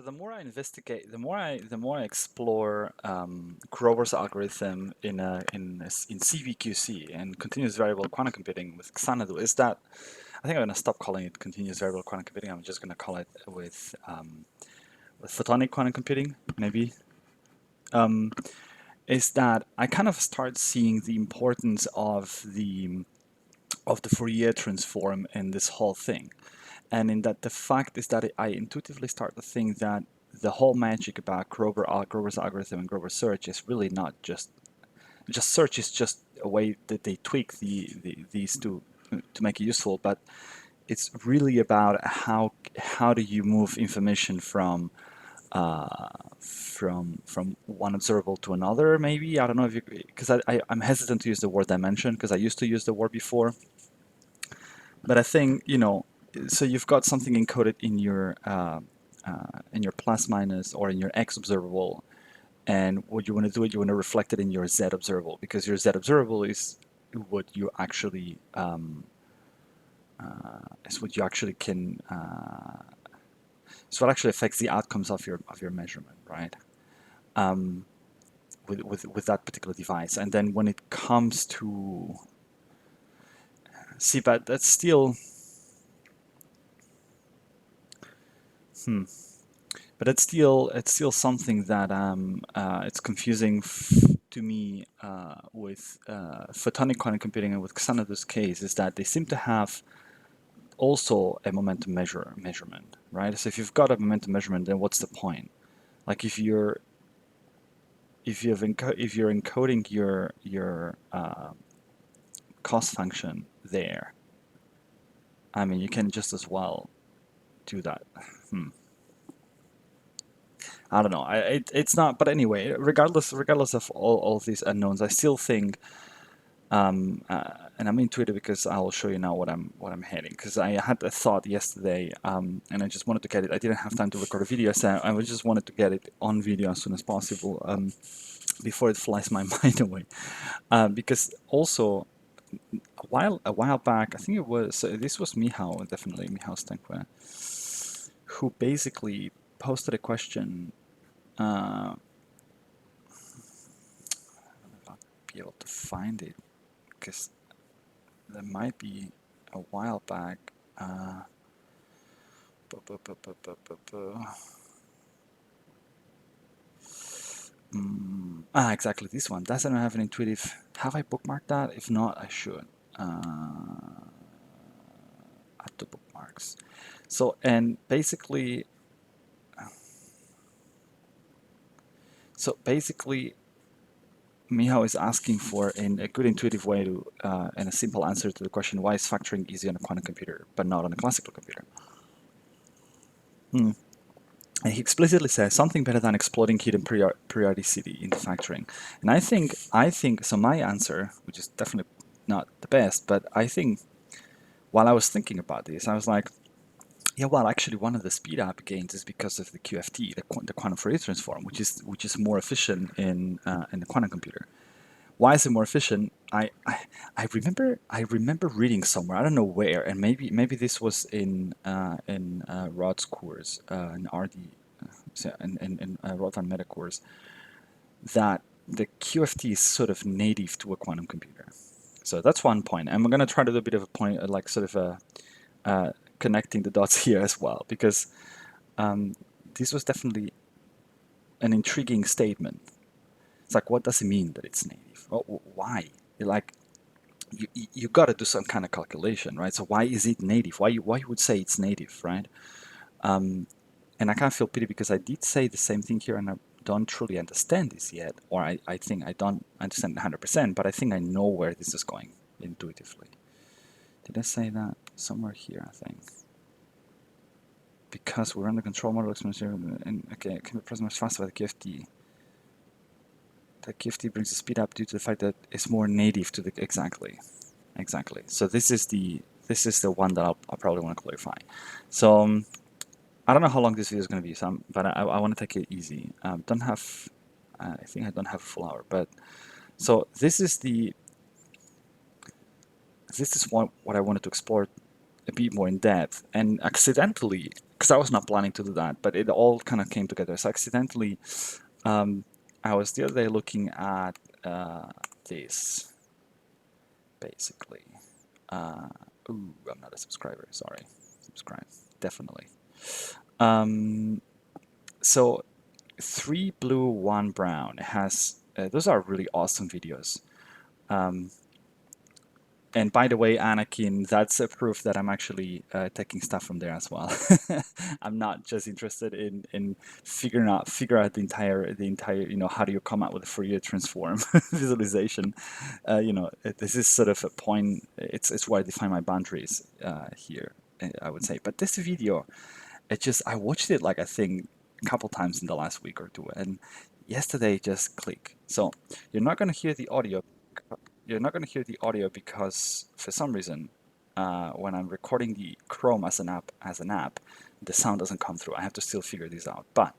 So the more I investigate, the more I explore Grover's algorithm in CVQC and continuous variable quantum computing with Xanadu, is that I think I'm going to stop calling it continuous variable quantum computing. I'm just going to call it with photonic quantum computing, maybe. Um, is that I kind of start seeing the importance of the Fourier transform in this whole thing. And in that, the fact is that I intuitively start to think that the whole magic about Grover's algorithm and Grover search is really not just search is just a way that they tweak these to make it useful, but it's really about how do you move information from one observable to another. Maybe I don't know if you, because I'm hesitant to use the word dimension because I used to use the word before, but I think, so you've got something encoded in your plus minus or in your x observable, and what you want to do is you want to reflect it in your z observable, because your z observable what you actually is what you actually can is what actually affects the outcomes of your measurement, right? Um, with that particular device, and then when it comes to see, but that's still hmm. But it's still something that it's confusing to me with photonic quantum computing and with Xanadu's case, is that they seem to have also a momentum measurement, right? So if you've got a momentum measurement, then what's the point? Like if you're encoding your cost function there, I mean, you can just as well do that. Hmm. I don't know. It's not. But anyway, regardless of all of these unknowns, I still think, and I'm into it because I'll show you now what I'm heading. Because I had a thought yesterday, and I just wanted to get it. I didn't have time to record a video, so I just wanted to get it on video as soon as possible, before it flies my mind away. Because also a while back, I think it was this was Michał, definitely Michał Stenque, who basically posted a question. Uh, I'll be able to find it because there might be a while back. Bu- bu- bu- bu- bu- bu- bu. Exactly this one. Doesn't have an intuitive. Have I bookmarked that? If not, I should. Add to bookmarks. So, and basically, Michał is asking for a good intuitive way to and a simple answer to the question: why is factoring easy on a quantum computer but not on a classical computer? Hmm. And he explicitly says something better than exploding hidden periodicity in the factoring. And I think so. My answer, which is definitely not the best, but I think while I was thinking about this, I was like, yeah, well, actually, one of the speed up gains is because of the QFT, the quantum Fourier transform, which is more efficient in the quantum computer. Why is it more efficient? I remember reading somewhere, I don't know where, and maybe this was in Rod's course, in RD, so in Rod van Meta course, that the QFT is sort of native to a quantum computer. So that's one point. And I'm going to try to do a bit of a point, like sort of connecting the dots here as well, because um, this was definitely an intriguing statement. It's like, what does it mean that it's native? Why? Like, you got to do some kind of calculation, right? So why is it native? Why you would say it's native, right? Um, and I kind of feel pity because I did say the same thing here, and I don't truly understand this yet, or I think I don't understand 100%, but I think I know where this is going intuitively. Did I say that somewhere here? I think because we're under control model exponential, and okay, it can be processed much faster by the QFT. The QFT brings the speed up due to the fact that it's more native to the exactly. So this is the one that I'll probably want to clarify. So I don't know how long this video is going to be, but I want to take it easy. Don't have I think I don't have a full hour, but so this is what I wanted to explore a bit more in depth, and accidentally because I was not planning to do that, but it all kind of came together. So accidentally, um, I was the other day looking at this, basically. Uh, ooh, I'm not a subscriber, sorry. Subscribe, definitely. Um, so 3 blue, 1 brown has, those are really awesome videos. Um, And by the way, Anakin, that's a proof that I'm actually taking stuff from there as well. I'm not just interested in figure out the entire how do you come out with a Fourier transform visualization. This is sort of a point. It's where I define my boundaries here. I would say, but this video, I watched it like I think a couple times in the last week or two, and yesterday just click. So you're not gonna hear the audio because for some reason, when I'm recording the Chrome as an app, the sound doesn't come through. I have to still figure this out. But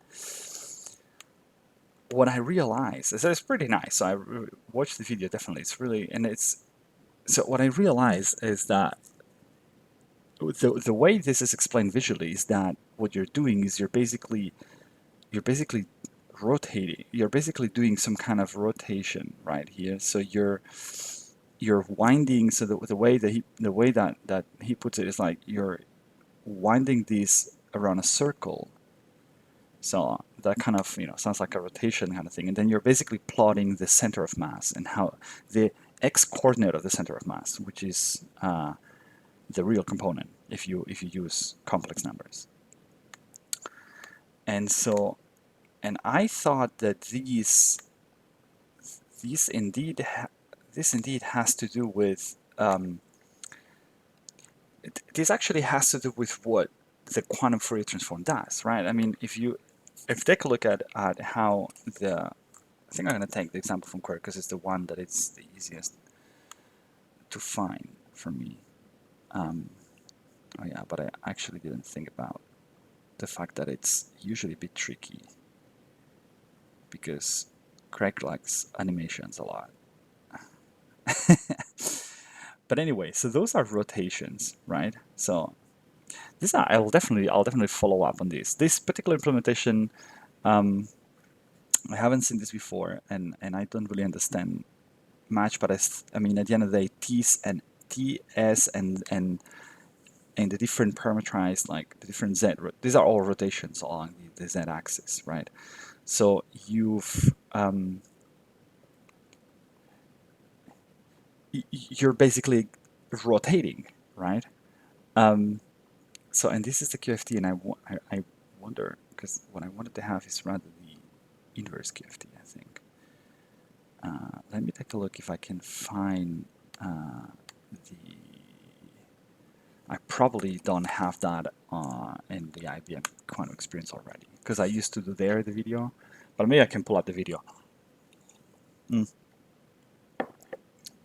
what I realized is that it's pretty nice. So watched the video definitely. It's really and it's so what I realized is that the way this is explained visually is that what you're doing is you're basically rotating. You're basically doing some kind of rotation right here. So you're winding. So the way that he puts it is like you're winding these around a circle. So that kind of sounds like a rotation kind of thing, and then you're basically plotting the center of mass and how the x coordinate of the center of mass, which is the real component if you use complex numbers. And so, and I thought that these indeed this indeed has to do with this actually has to do with what the quantum Fourier transform does, right? I mean, if you take a look at how I think I'm going to take the example from Query because it's the one that it's the easiest to find for me. Oh yeah, but I actually didn't think about the fact that it's usually a bit tricky because Craig likes animations a lot. But anyway, so those are rotations, right? So these are I'll definitely follow up on this. This particular implementation, I haven't seen this before, and I don't really understand much. But I mean, at the end of the day, TS and the different parameterized, like the different Z, these are all rotations along the Z axis, right? So you're basically rotating, right? So, and this is the QFT, and I wonder, because what I wanted to have is rather the inverse QFT, I think. Let me take a look if I can find the. I probably don't have that in the IBM Quantum Experience already, because I used to do the video, but maybe I can pull out the video.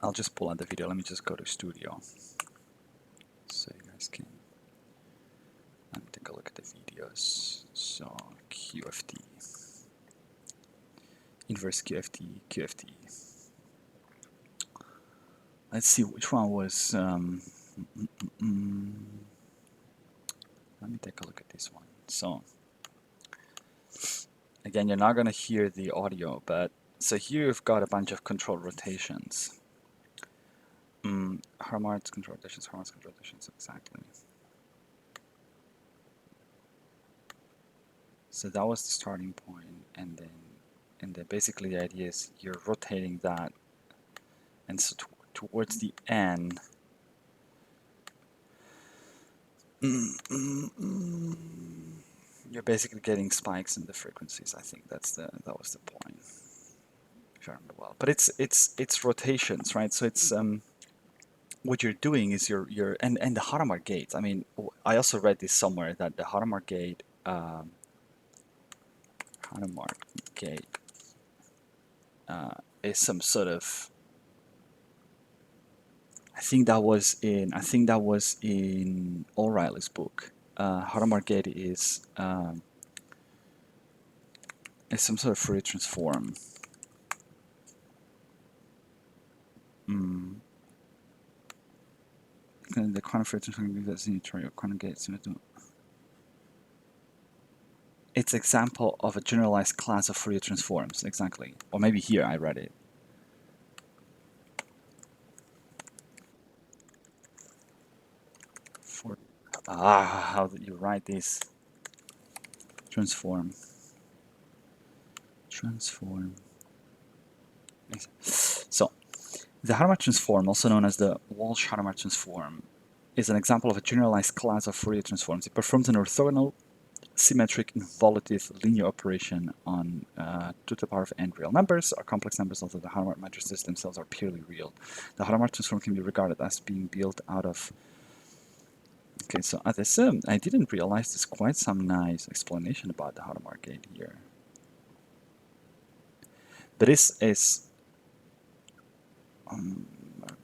I'll just pull out the video. Let me just go to Studio, so you guys can. Let me take a look at the videos. So QFT, inverse QFT. Let's see which one was. Let me take a look at this one. So again, you're not going to hear the audio, but so here you've got a bunch of control rotations. Harmonic control rotations, exactly. So that was the starting point, and then basically the idea is you're rotating that, and so towards the end, you're basically getting spikes in the frequencies. I think that was the point, if I remember well. But it's rotations, right? So it's what you're doing is and the Hadamard gate. I mean, I also read this somewhere that the Hadamard gate is some sort of. I think that was in O'Reilly's book. Hadamard gate is some sort of Fourier transform. The quantum Fourier transform that's in quantum gates. it's example of a generalized class of Fourier transforms, exactly. Or maybe here I read it. For how did you write this? Transform. So the Hadamard transform, also known as the Walsh-Hadamard transform, is an example of a generalized class of Fourier transforms. It performs an orthogonal symmetric involutive linear operation on 2 to the power of n real numbers or complex numbers, although the Hadamard matrices themselves are purely real. The Hadamard transform can be regarded as being built out of... Okay, so at this, I didn't realize there's quite some nice explanation about the Hadamard gate here. But this is...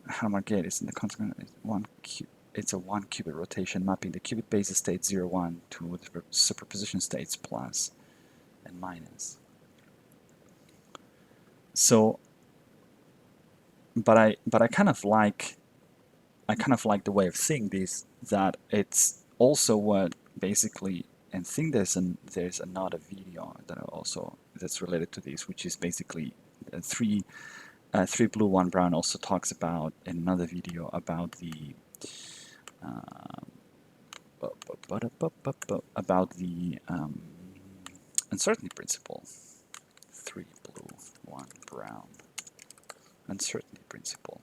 Hadamard gate is in the consequence it's a 1 qubit rotation mapping the qubit basis state 0, 1 to the superposition states plus and minus. So, but I kind of like the way of seeing this, that it's also what basically, and think there's another video that that's related to this, which is basically 3 blue 1 brown also talks about in another video about the uncertainty principle. 3 blue 1 brown uncertainty principle.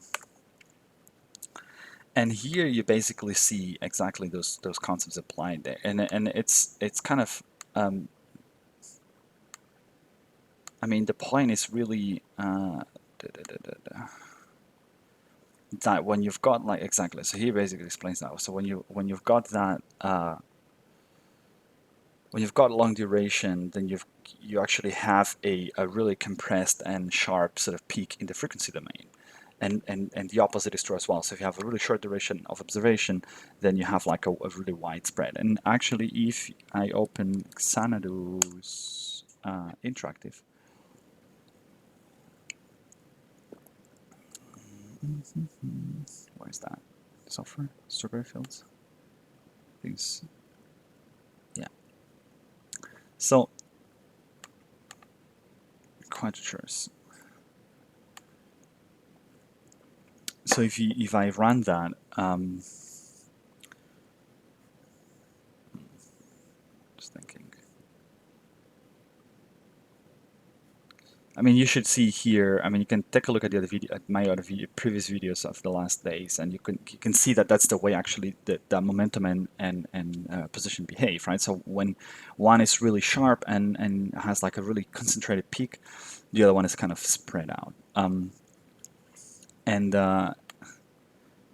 And here you basically see exactly those concepts applied there, and it's kind of I mean, the point is really that when you've got like exactly, so he basically explains that. So when you've got that when you've got long duration, then you actually have a really compressed and sharp sort of peak in the frequency domain. And the opposite is true as well. So if you have a really short duration of observation, then you have like a really wide spread. And actually, if I open Xanadu's interactive, where is that? Software? Strawberry Fields? Things. Yeah. So, quadratures. So if I run that, just thinking. I mean, you should see here. I mean, you can take a look at the other video, at my other previous videos of the last days, and you can see that that's the way actually the momentum and position behave, right? So when one is really sharp and has like a really concentrated peak, the other one is kind of spread out.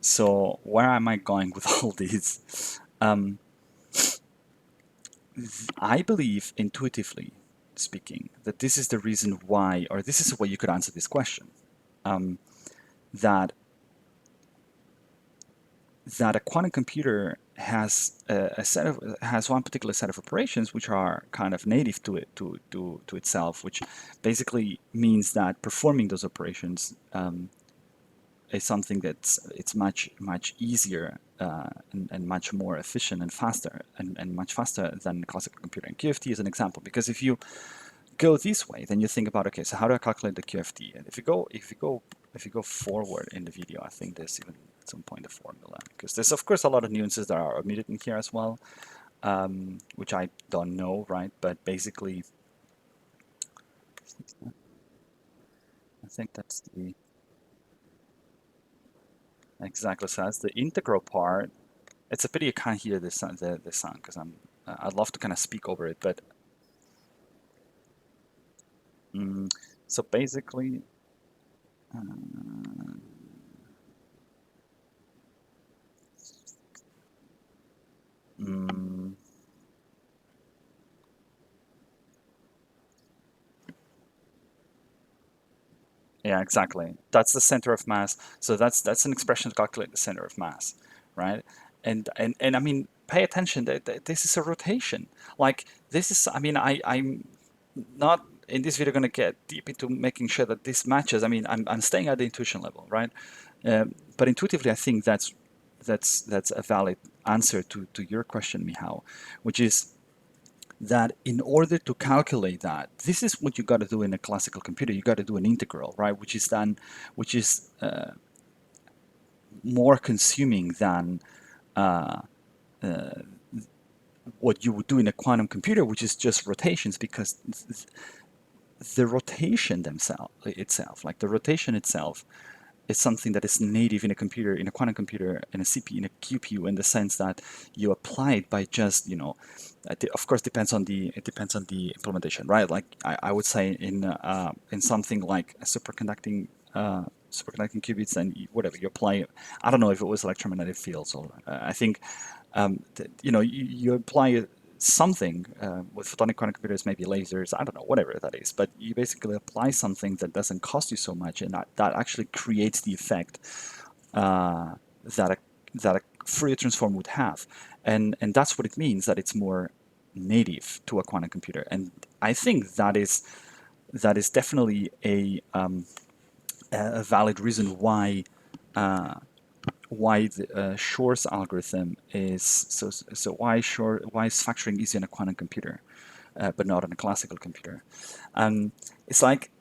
So where am I going with all these? I believe intuitively speaking that this is the reason why, or this is the way you could answer this question, that a quantum computer has has one particular set of operations which are kind of native to it to itself, which basically means that performing those operations is something it's much easier and much more efficient and faster and much faster than classical computing. QFT is an example, because if you go this way, then you think about, okay, so how do I calculate the QFT? And if you go forward in the video, I think there's even at some point a formula, because there's of course a lot of nuances that are omitted in here as well, which I don't know, right? But basically, I think that's the exactly. So that's the integral part. It's a pity you can't hear the sound, because I'd love to kind of speak over it, but so basically, yeah, exactly. That's the center of mass. So that's an expression to calculate the center of mass, right? And I mean, pay attention that this is a rotation. Like this is, I mean, I'm not in this video going to get deep into making sure that this matches. I mean, I'm staying at the intuition level, right? But intuitively, I think that's a valid answer to your question, Mihao, which is that in order to calculate that, this is what you got to do in a classical computer. You got to do an integral, right? Which is more consuming than uh, what you would do in a quantum computer, which is just rotations, because the rotation itself, like the rotation itself, is something that is native in a computer, in a quantum computer, in a CPU, in a QPU, in the sense that you apply it by just, of course, it depends on the implementation, right? Like I would say in something like a superconducting qubits, and whatever you apply, I don't know if it was electromagnetic fields, or I think you apply something with photonic quantum computers, maybe lasers, I don't know, whatever that is, but you basically apply something that doesn't cost you so much, and that actually creates the effect uh, that a Fourier transform would have, and that's what it means, that it's more native to a quantum computer. And I think that is definitely a valid reason why the Shor's algorithm is so why is factoring easy on a quantum computer, but not on a classical computer. It's like,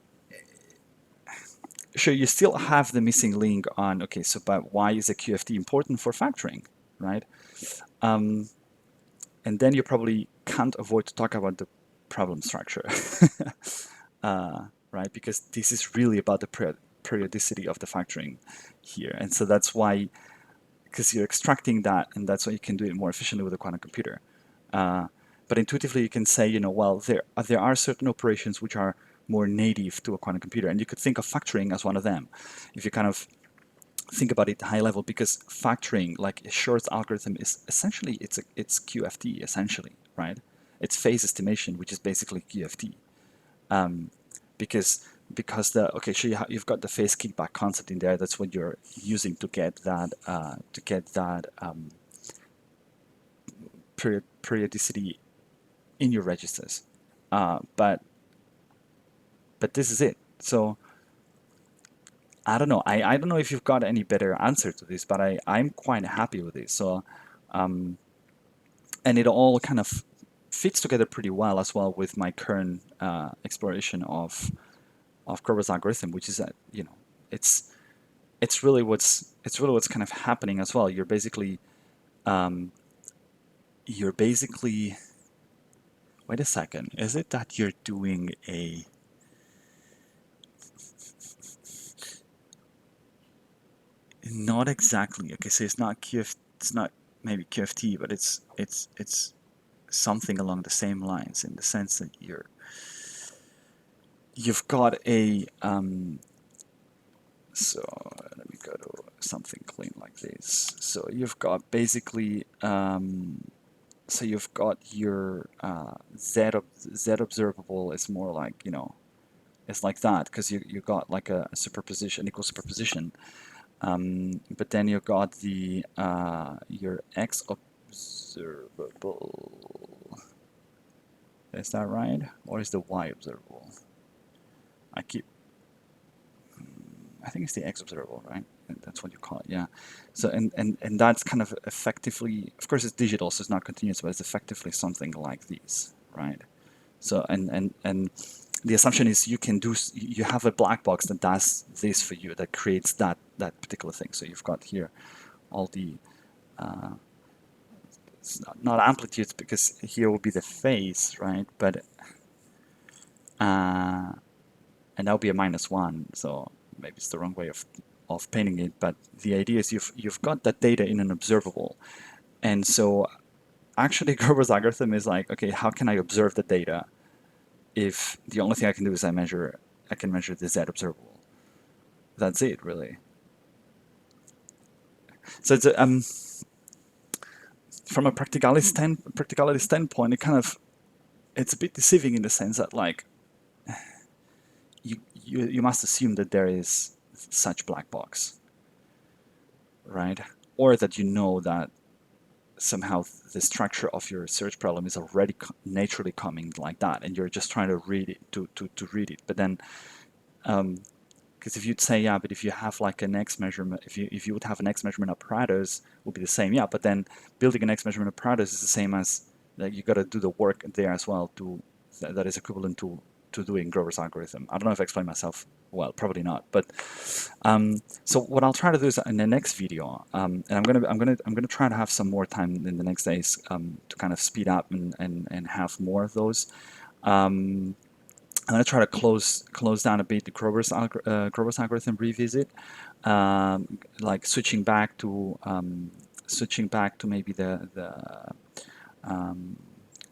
sure, you still have the missing link on, okay, so but why is a QFT important for factoring, right? Um, and then you probably can't avoid to talk about the problem structure, right? Because this is really about the periodicity of the factoring here, and so that's why, because you're extracting that, and that's why you can do it more efficiently with a quantum computer. Uh, but intuitively, you can say, well, there are certain operations which are more native to a quantum computer, and you could think of factoring as one of them, if you kind of think about it high level, because factoring, like Shor's algorithm, is essentially it's QFT essentially, right? It's phase estimation, which is basically QFT, um, because the okay, so you've got the phase kickback concept in there. That's what you're using to get that periodicity in your registers. But this is it. So I don't know. I don't know if you've got any better answer to this, but I'm quite happy with this. So and it all kind of fits together pretty well as well with my current exploration of Grover's algorithm, which is that it's it's really what's kind of happening as well. Um, you're basically wait a second. Is it that you're doing a not exactly, okay, so it's not QF, it's not maybe QFT, but it's something along the same lines, in the sense that you've got a so let me go to something clean like this. So you've got basically so you've got your Z observable is more like, it's like that, because you got like a superposition, equal superposition. But then you got the your X observable. Is that right? Or is the Y observable? I keep. I think it's the X observable, right? And that's what you call it, yeah. So and that's kind of effectively, of course, it's digital, so it's not continuous, but it's effectively something like these, right? So and the assumption is you have a black box that does this for you, that creates that particular thing. So you've got here all the it's not amplitudes, because here will be the phase, right? But and that'll be a -1, so maybe it's the wrong way of painting it. But the idea is you've got that data in an observable, and so actually Grover's algorithm is like, okay, how can I observe the data if the only thing I can do is I can measure the Z observable. That's it, really. So it's from a practicality standpoint, it's a bit deceiving, in the sense that, like, you must assume that there is such black box, right? Or that you know that somehow the structure of your search problem is already naturally coming like that, and you're just trying to read it to read it. But then because if you'd say, yeah, but if you have like an X measurement, if you would have an X measurement apparatus, would be the same. Yeah, but then building an X measurement apparatus is the same as like you got to do the work there as well to that is equivalent to doing Grover's algorithm. I don't know if I explained myself well, probably not. But so what I'll try to do is in the next video, and I'm gonna try to have some more time in the next days to kind of speed up and have more of those. Um, I'm gonna try to close down a bit the Grover's algorithm revisit, like switching back to maybe the um,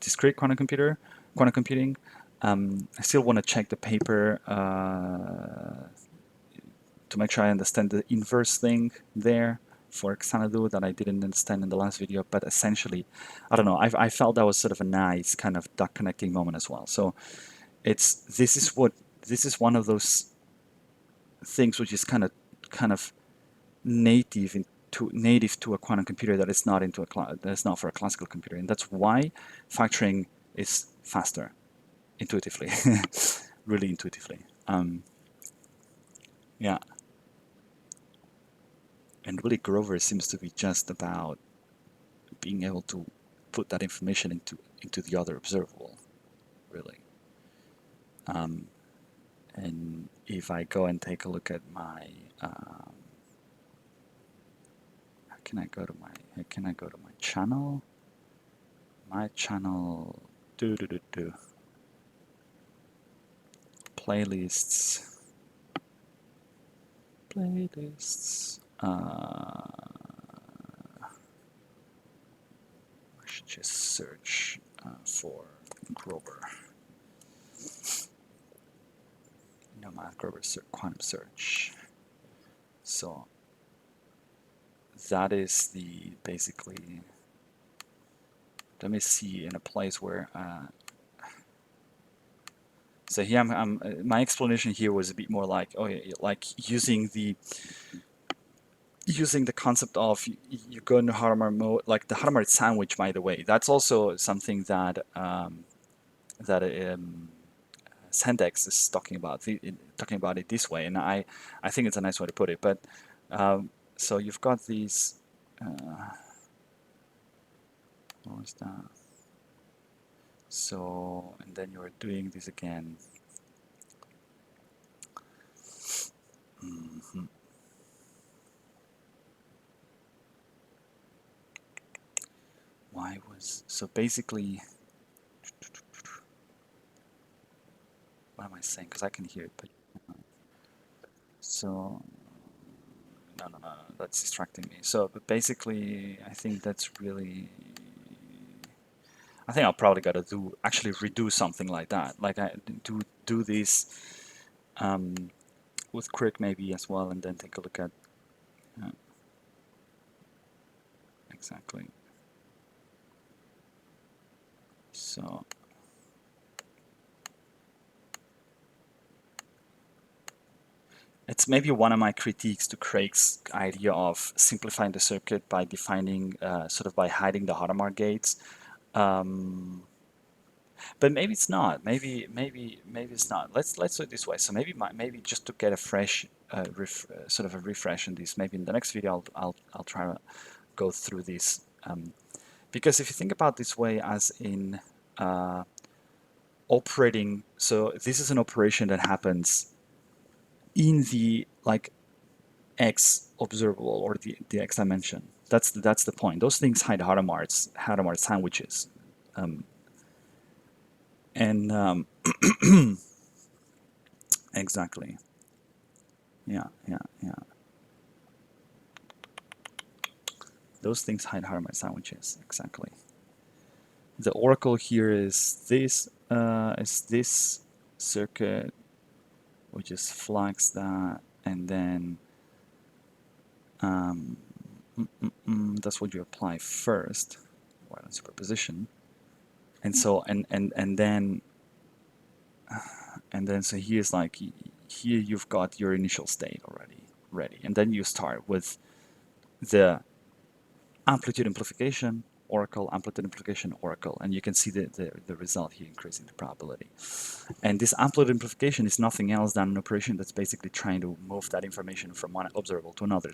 discrete quantum computing. I still want to check the paper to make sure I understand the inverse thing there for Xanadu that I didn't understand in the last video. But essentially, I don't know. I felt that was sort of a nice kind of duck connecting moment as well. So it's this is one of those things which is kind of native native to a quantum computer that is not that is not for a classical computer, and that's why factoring is faster intuitively, really intuitively. Yeah, and really Grover seems to be just about being able to put that information into the other observable, really. Um, and if I go and take a look at my how can I go to my channel? My channel do playlists. I should just search for Grover. Nomad Grover quantum search. So that is the basically. Let me see in a place where. So here my explanation here was a bit more like, oh yeah, like using the concept of you go into Hadamard mode, like the Hadamard sandwich. By the way, that's also something that that Sendex is talking about it this way, and I think it's a nice way to put it. But so you've got these. What was that? So and then you're doing this again. Mm-hmm. Why was so basically? What am I saying? Because I can hear it, but so no, that's distracting me. So, but basically, I think that's really. I think I'll probably gotta actually redo something like that. Like I do this with Crick maybe as well, and then take a look at exactly. So it's maybe one of my critiques to Craig's idea of simplifying the circuit by defining, sort of by hiding the Hadamard gates. Um, but maybe it's not. Maybe it's not. Let's do it this way. So maybe just to get a fresh, sort of a refresh in this. Maybe in the next video I'll try to go through this. Because if you think about this way as in operating, so this is an operation that happens in the like X observable or the X dimension. That's the point. Those things hide Hadamard sandwiches, and exactly. Yeah. Those things hide Hadamard sandwiches exactly. The oracle here is this circuit, which just flags that, and then that's what you apply first, while in superposition, and so and then so here's like here you've got your initial state already ready, and then you start with the amplitude amplification oracle, amplitude amplification oracle, and you can see the result here increasing the probability. And this amplitude amplification is nothing else than an operation that's basically trying to move that information from one observable to another.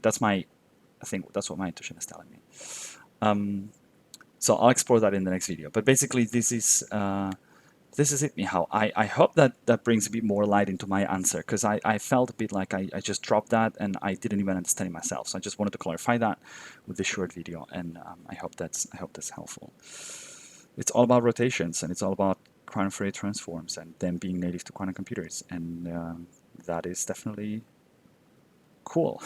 I think that's what my intuition is telling me. So I'll explore that in the next video. But basically, this is it, Michal. I hope that that brings a bit more light into my answer, because I felt a bit like I just dropped that and I didn't even understand it myself. So I just wanted to clarify that with this short video, and I hope that's helpful. It's all about rotations, and it's all about quantum Fourier transforms and them being native to quantum computers, and that is definitely cool.